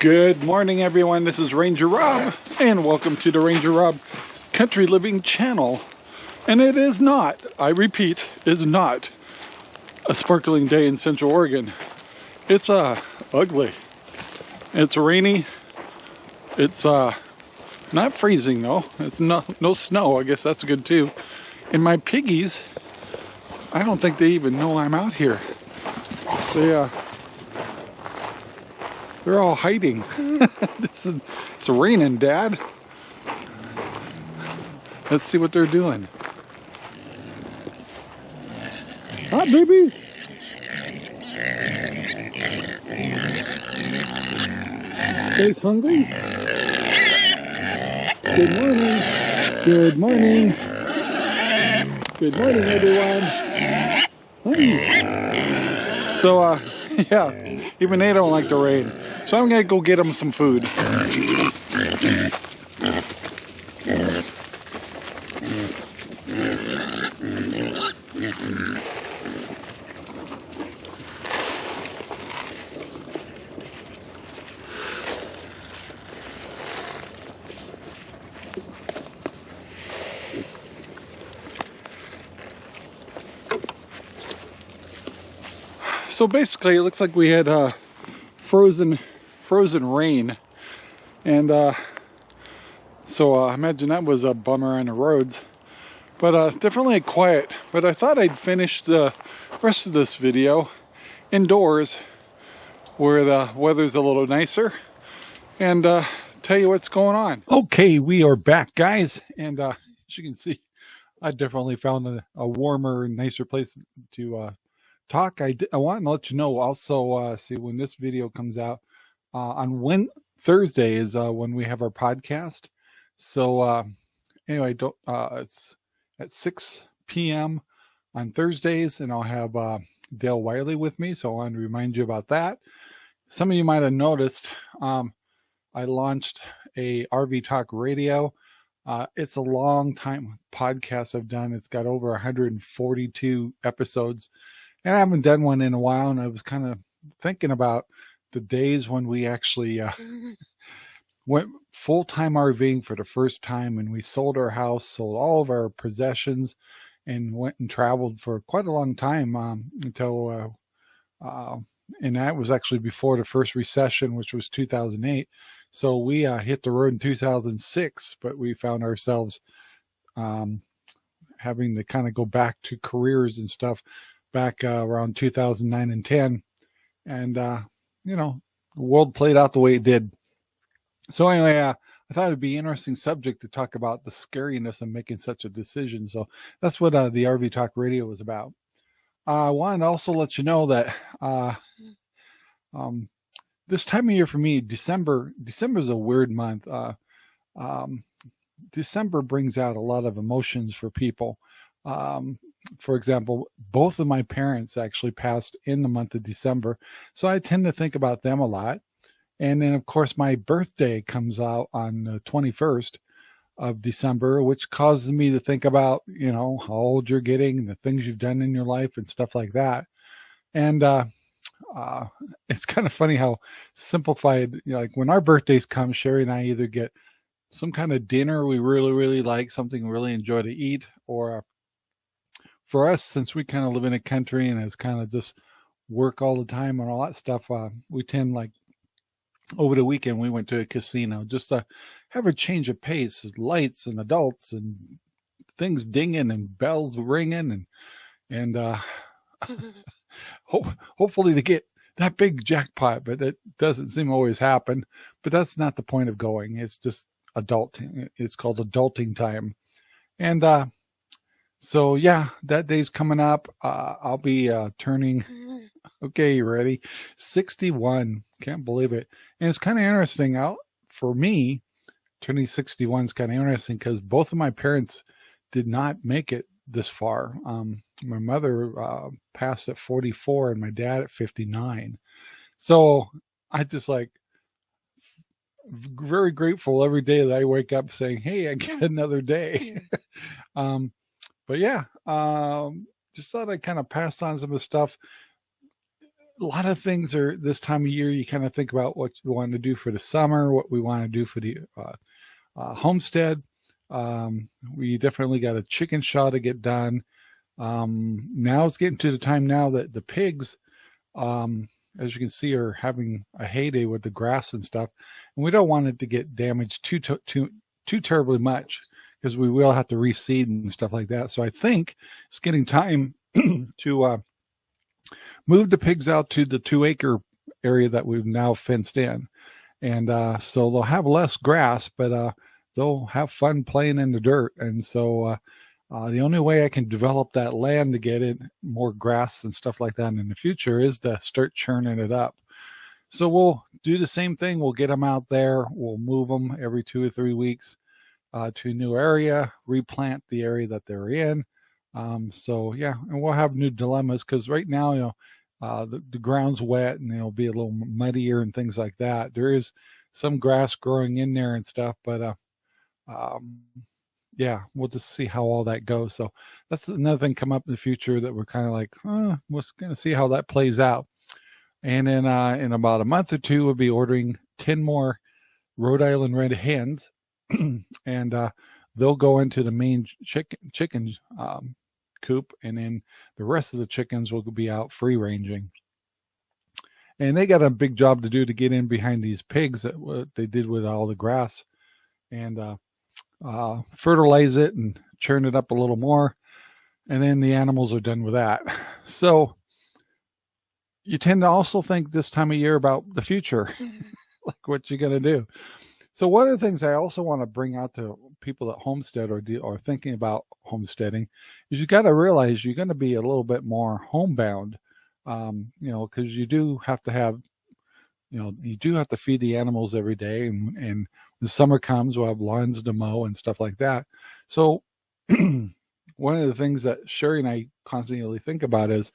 Good morning, everyone. This is Ranger Rob, and welcome to the Ranger Rob Country Living channel. And it is not, I repeat, is not a sparkling day in Central Oregon. It's ugly. It's rainy. It's not freezing though. It's no snow. I guess that's good too. And my piggies, I don't think they even know I'm out here. They're all hiding. It's raining, Dad. Let's see what they're doing. Hi, baby. Guys hungry? Good morning. Good morning. Good morning, everyone. Hi. So, yeah, even they don't like the rain. So I'm gonna go get them some food. So basically, it looks like we had frozen rain, and so I imagine that was a bummer on the roads. But definitely quiet. But I thought I'd finish the rest of this video indoors, where the weather's a little nicer, and tell you what's going on. Okay, we are back, guys, and as you can see, I definitely found a warmer and nicer place to talk. I want to let you know also, see when this video comes out on Thursday is when we have our podcast. So anyway, it's at 6 p.m. on Thursdays, and I'll have Dale Wiley with me. So I want to remind you about that. Some of you might have noticed I launched a RV Talk Radio. It's a long time podcast I've done. It's got over 142 episodes. And I haven't done one in a while, and I was kind of thinking about the days when we actually went full-time RVing for the first time, and we sold our house, sold all of our possessions, and went and traveled for quite a long time until, and that was actually before the first recession, which was 2008. So we hit the road in 2006, but we found ourselves having to kind of go back to careers and stuff back around 2009 and 10, and you know, the world played out the way it did. So anyway, I thought it'd be an interesting subject to talk about the scariness of making such a decision. So that's what the RV Talk Radio was about. I wanted to also let you know that this time of year for me, December is a weird month. December brings out a lot of emotions for people. For example, both of my parents actually passed in the month of December, so I tend to think about them a lot. And then, of course, my birthday comes out on the 21st of December, which causes me to think about, you know, how old you're getting, the things you've done in your life and stuff like that. And it's kind of funny how simplified, you know, like when our birthdays come, Sherry and I either get some kind of dinner we really, really like, something we really enjoy to eat, or for us, since we kind of live in a country and it's kind of just work all the time and all that stuff, we tend, like, over the weekend we went to a casino just to have a change of pace, lights and adults and things dinging and bells ringing, and hopefully to get that big jackpot, but it doesn't seem to always happen. But that's not the point of going. It's just adulting. It's called adulting time. And so yeah, that day's coming up. I'll be turning, okay, you ready? 61. Can't believe it. And it's kind of interesting out for me. Turning 61 is kind of interesting because both of my parents did not make it this far. My mother passed at 44 and my dad at 59. So I just like very grateful every day that I wake up saying, hey, I get another day. But yeah, just thought I'd kind of pass on some of the stuff. a lot of things are this time of year. You kind of think about what you want to do for the summer, what we want to do for the homestead. We definitely got a chicken shaw to get done. Now it's getting to the time now that the pigs, as you can see, are having a heyday with the grass and stuff, and we don't want it to get damaged too terribly much, because we will have to reseed and stuff like that. So I think it's getting time to move the pigs out to the 2-acre area that we've now fenced in, and so they'll have less grass, but they'll have fun playing in the dirt. And so the only way I can develop that land to get it more grass and stuff like that in the future is to start churning it up. So we'll do the same thing. We'll get them out there. We'll move them every 2 or 3 weeks to a new area, replant the area that they're in. So yeah, and we'll have new dilemmas, because right now, the ground's wet and it'll be a little muddier and things like that. There is some grass growing in there and stuff, but yeah, we'll just see how all that goes. So that's another thing come up in the future that we're kind of like, we're going to see how that plays out. And then in about a month or two, we'll be ordering 10 more Rhode Island Red hens, and they'll go into the main chicken coop, and then the rest of the chickens will be out free ranging. And they got a big job to do to get in behind these pigs, that what they did with all the grass, and fertilize it and churn it up a little more, and then the animals are done with that. So you tend to also think this time of year about the future, like what you're going to do. So one of the things I also want to bring out to people that homestead or thinking about homesteading is you got to realize you're going to be a little bit more homebound, because you do have to have, you do have to feed the animals every day, and the summer comes, we'll have lawns to mow and stuff like that. So one of the things that Sherry and I constantly think about is,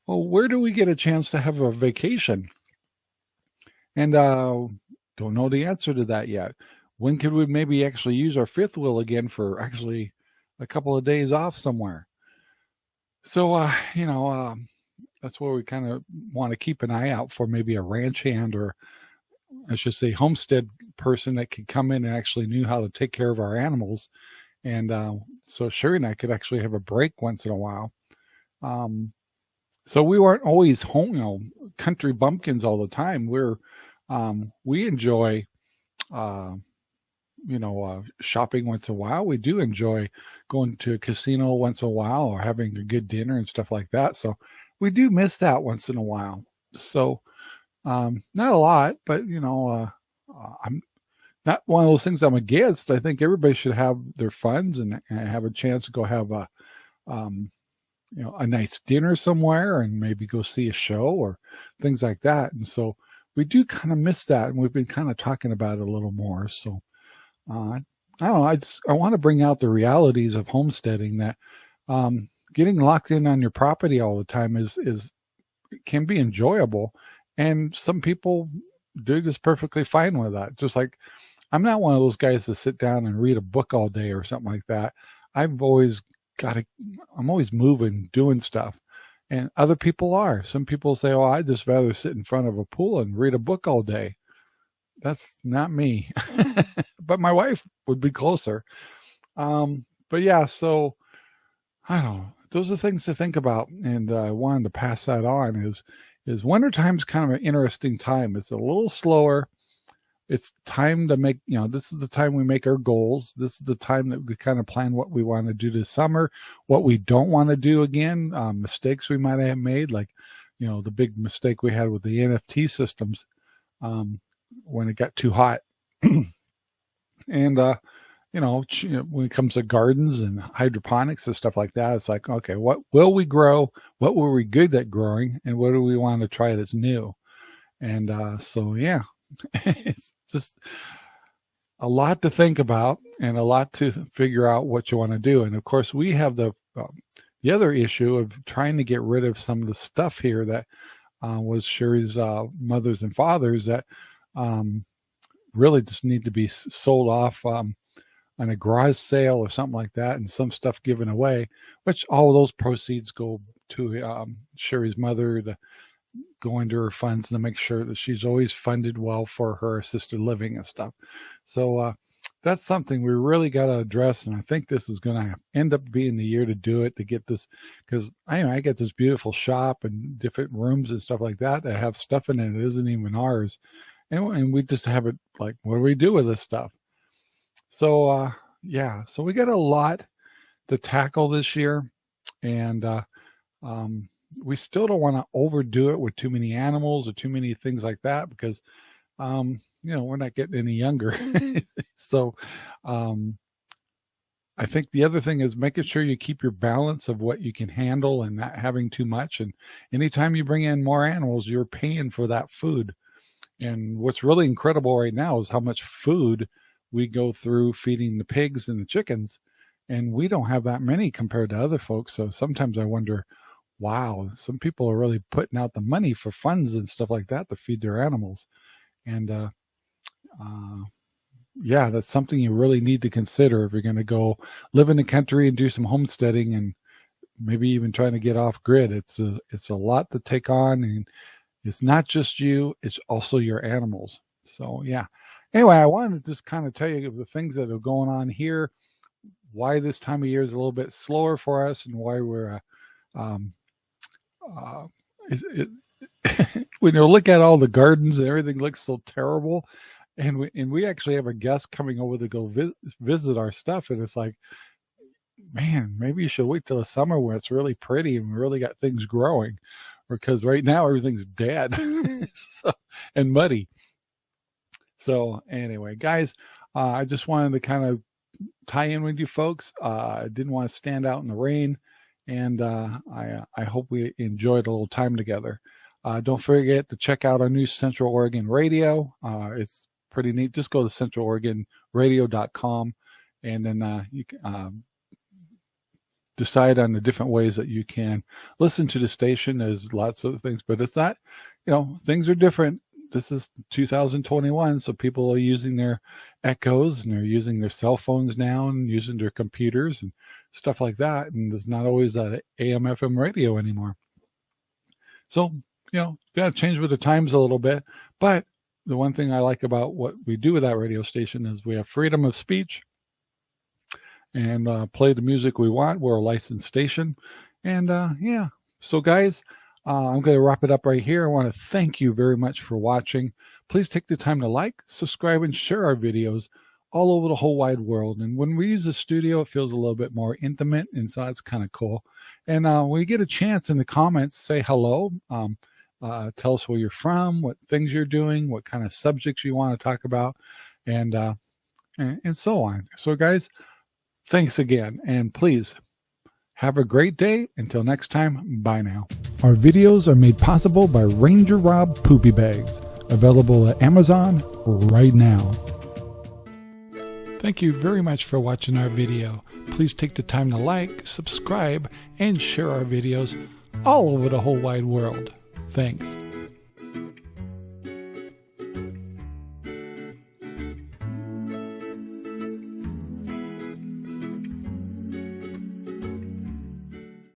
well, where do we get a chance to have a vacation? And don't know the answer to that yet. When could we maybe actually use our fifth wheel again for actually a couple of days off somewhere? So, that's where we kind of want to keep an eye out for maybe a ranch hand, or I should say homestead person that could come in and actually knew how to take care of our animals. And so Sherry and I could actually have a break once in a while. So we weren't always home, country bumpkins all the time. We enjoy, shopping once in a while. We do enjoy going to a casino once in a while, or having a good dinner and stuff like that. So we do miss that once in a while. So not a lot, but I'm not one of those things I'm against. I think everybody should have their funds and have a chance to go have a nice dinner somewhere, and maybe go see a show or things like that. And so we do kind of miss that, and we've been kind of talking about it a little more. So I don't know. I want to bring out the realities of homesteading, that getting locked in on your property all the time can be enjoyable, and some people do just perfectly fine with that. Just like I'm not one of those guys to sit down and read a book all day or something like that. I'm always moving, doing stuff. And other people are. Some people say, oh, I'd just rather sit in front of a pool and read a book all day. That's not me. But my wife would be closer. But yeah, so I don't know. Those are things to think about. And I wanted to pass that on is wintertime's kind of an interesting time. It's a little slower. It's time to make, this is the time we make our goals. This is the time that we kind of plan what we want to do this summer, what we don't want to do again, mistakes we might have made, like, the big mistake we had with the NFT systems when it got too hot. And, when it comes to gardens and hydroponics and stuff like that, it's like, okay, what will we grow? What were we good at growing? And what do we want to try that's new? And so, yeah. It's just a lot to think about and a lot to figure out what you want to do. And of course, we have the other issue of trying to get rid of some of the stuff here that was Sherry's mothers and fathers that really just need to be sold off on a garage sale or something like that, and some stuff given away, which all of those proceeds go to Sherry's mother, go into her funds to make sure that she's always funded well for her assisted living and stuff. So that's something we really got to address, and I think this is going to end up being the year to do it, to get this, because I get this beautiful shop and different rooms and stuff like that that have stuff in it that isn't even ours, and we just have it like, what do we do with this stuff? So yeah, so we got a lot to tackle this year, and we still don't want to overdo it with too many animals or too many things like that, because we're not getting any younger. So I think the other thing is making sure you keep your balance of what you can handle and not having too much. And anytime you bring in more animals, you're paying for that food. And what's really incredible right now is how much food we go through feeding the pigs and the chickens, and we don't have that many compared to other folks. So sometimes I wonder, wow, some people are really putting out the money for funds and stuff like that to feed their animals. And yeah, that's something you really need to consider if you're going to go live in the country and do some homesteading, and maybe even trying to get off grid. It's a lot to take on, and it's not just you, it's also your animals. So yeah. Anyway, I wanted to just kind of tell you the things that are going on here, why this time of year is a little bit slower for us, and why we're when you look at all the gardens and everything looks so terrible, and we actually have a guest coming over to go visit our stuff, and it's like, man, maybe you should wait till the summer when it's really pretty and we really got things growing, because right now everything's dead and muddy. So anyway, guys, I just wanted to kind of tie in with you folks. I didn't want to stand out in the rain, and I hope we enjoyed a little time together. Don't forget to check out our new Central Oregon radio. It's pretty neat. Just go to centraloregonradio.com, and then you can decide on the different ways that you can listen to the station. There's lots of things, but it's not, things are different. This is 2021, so people are using their Echoes, and they're using their cell phones now, and using their computers and stuff like that, and there's not always that AM/FM radio anymore. So, got to change with the times a little bit. But the one thing I like about what we do with that radio station is we have freedom of speech, and play the music we want. We're a licensed station. And yeah, so guys, I'm going to wrap it up right here. I want to thank you very much for watching. Please take the time to like, subscribe, and share our videos all over the whole wide world. And when we use the studio, it feels a little bit more intimate, and so that's kind of cool. And when you get a chance in the comments, say hello. Tell us where you're from, what things you're doing, what kind of subjects you want to talk about, and so on. So guys, thanks again, and please have a great day. Until next time, bye now. Our videos are made possible by Ranger Rob Poopy Bags, available at Amazon right now. Thank you very much for watching our video. Please take the time to like, subscribe, and share our videos all over the whole wide world. Thanks.